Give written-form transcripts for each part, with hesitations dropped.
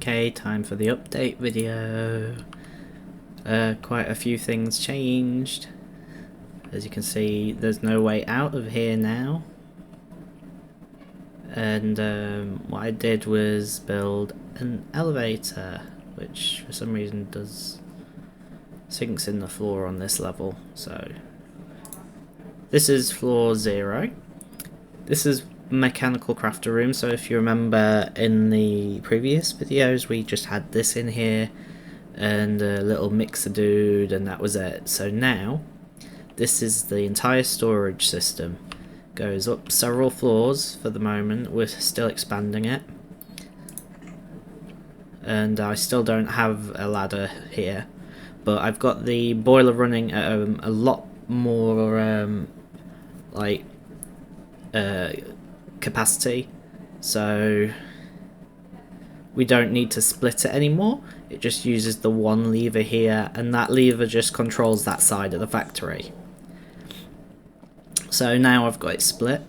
Okay, time for the update video. Quite a few things changed. As you can see, there's no way out of here now. And what I did was build an elevator, which for some reason sinks in the floor on this level. So this is floor 0. This is mechanical crafter room, so if you remember in the previous videos we just had this in here and a little mixer dude and that was it. So now this is the entire storage system. Goes up several floors for the moment, we're still expanding it, and I still don't have a ladder here, but I've got the boiler running at a lot more capacity, so we don't need to split it anymore. It just uses the one lever here, and that lever just controls that side of the factory. So now I've got it split.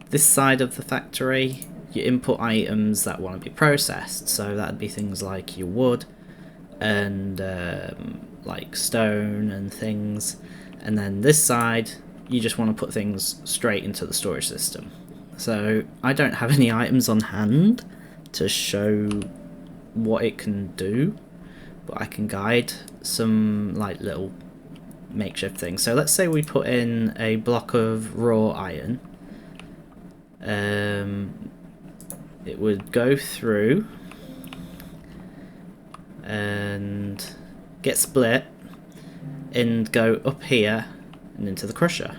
This side of the factory, you input items that want to be processed, so that'd be things like your wood and like stone and things, and then this side you just want to put things straight into the storage system. So I don't have any items on hand to show what it can do, but I can guide some like little makeshift things. So let's say we put in a block of raw iron. It would go through and get split and go up here and into the crusher.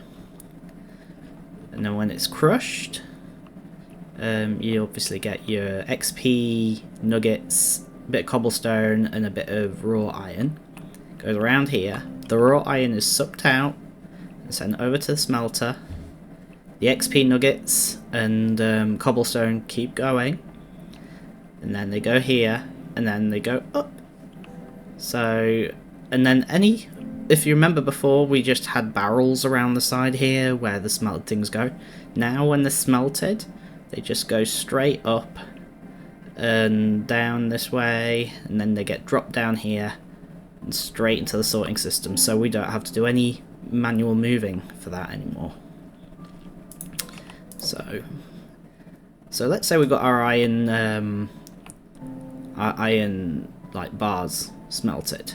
And then when it's crushed, you obviously get your XP, nuggets, a bit of cobblestone and a bit of raw iron. Goes around here. The raw iron is sucked out and sent over to the smelter. The XP nuggets and cobblestone keep going, and then they go here and then they go up. So, and then if you remember before, we just had barrels around the side here where the smelted things go. Now when they're smelted, they just go straight up and down this way, and then they get dropped down here and straight into the sorting system, so we don't have to do any manual moving for that anymore. So let's say we've got our iron like bars smelted.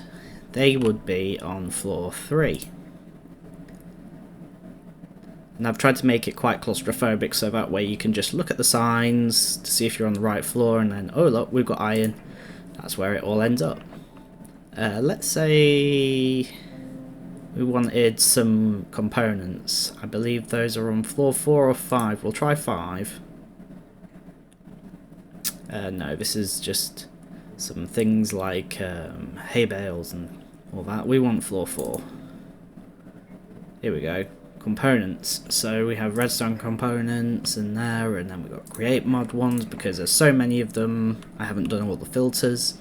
They would be on floor 3. And I've tried to make it quite claustrophobic, so that way you can just look at the signs to see if you're on the right floor, and then, oh look, we've got iron. That's where it all ends up. Let's say we wanted some components. I believe those are on floor 4 or 5. We'll try 5. No, this is just some things like hay bales and all that. We want floor 4. Here we go. Components. So we have redstone components in there, and then we've got create mod ones because there's so many of them. I haven't done all the filters.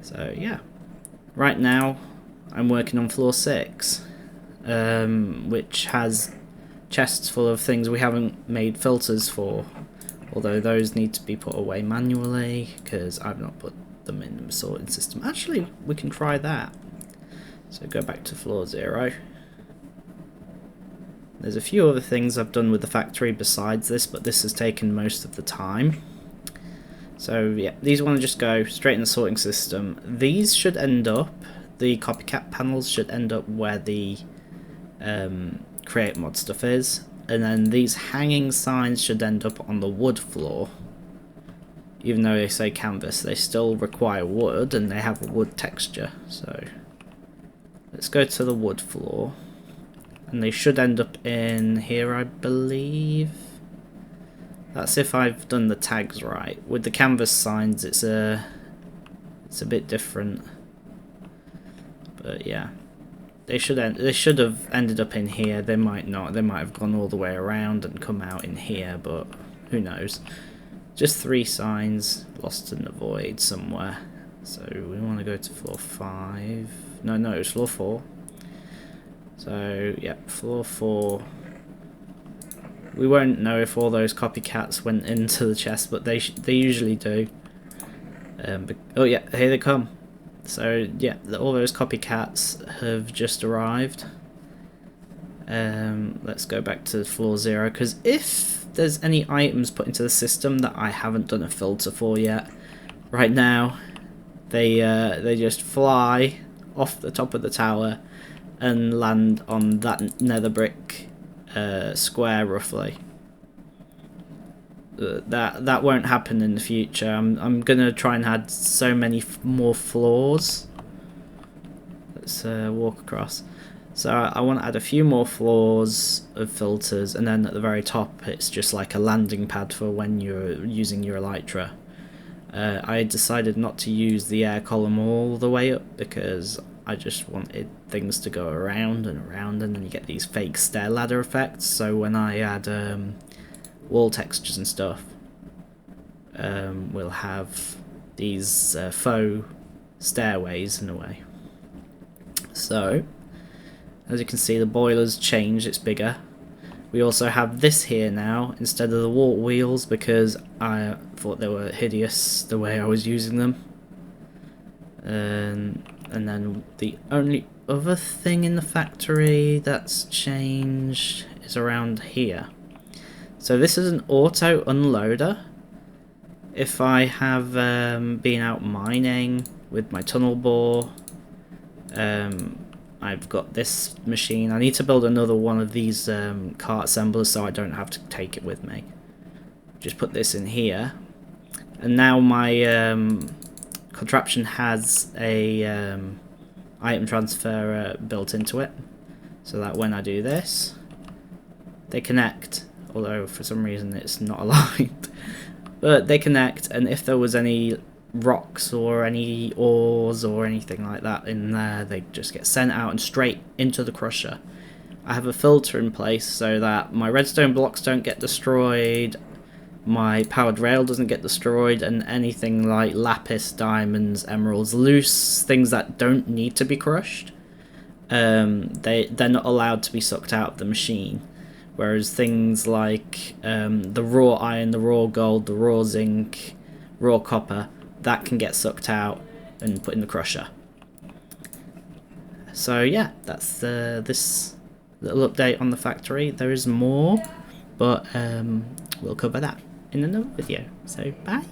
So yeah. Right now I'm working on floor 6, which has chests full of things we haven't made filters for, although those need to be put away manually because I've not put them in the sorting system. Actually, we can try that. So go back to floor 0. There's a few other things I've done with the factory besides this, but this has taken most of the time. So yeah, these want to just go straight in the sorting system. These should end up, the copycat panels should end up where the create mod stuff is, and then these hanging signs should end up on the wood floor. Even though they say canvas, they still require wood and they have a wood texture. So let's go to the wood floor, and they should end up in here, I believe. That's if I've done the tags right. With the canvas signs, it's a bit different. But yeah, they should have ended up in here. They might not. They might have gone all the way around and come out in here, but who knows? Just 3 signs lost in the void somewhere. So we want to go to floor 5. No, it's floor 4. So yeah, floor 4. We won't know if all those copycats went into the chest, but they usually do. Oh yeah, here they come. So yeah, all those copycats have just arrived. Let's go back to floor 0, because if there's any items put into the system that I haven't done a filter for yet, right now they just fly off the top of the tower and land on that nether brick square roughly. That won't happen in the future. I'm gonna try and add so many more floors. Let's walk across. So I want to add a few more floors of filters, and then at the very top it's just like a landing pad for when you're using your elytra. I decided not to use the air column all the way up because I just wanted things to go around and around, and then you get these fake stair ladder effects. So when I add wall textures and stuff, we'll have these faux stairways in a way. So as you can see, the boiler's changed, it's bigger. We also have this here now instead of the water wheels because I thought they were hideous the way I was using them. And then the only other thing in the factory that's changed is around here. So this is an auto unloader. If I have been out mining with my tunnel bore, I've got this machine. I need to build another one of these cart assemblers so I don't have to take it with me. Just put this in here, and now my contraption has a item transfer built into it, so that when I do this, they connect. Although for some reason it's not aligned, but they connect. And if there was any rocks or any ores or anything like that in there, they just get sent out and straight into the crusher. I have a filter in place so that my redstone blocks don't get destroyed, my powered rail doesn't get destroyed, and anything like lapis, diamonds, emeralds, loose things that don't need to be crushed, they're not allowed to be sucked out of the machine. Whereas things like the raw iron, the raw gold, the raw zinc, raw copper, that can get sucked out and put in the crusher. So yeah, that's this little update on the factory. There is more, but we'll cover that in another video. So bye.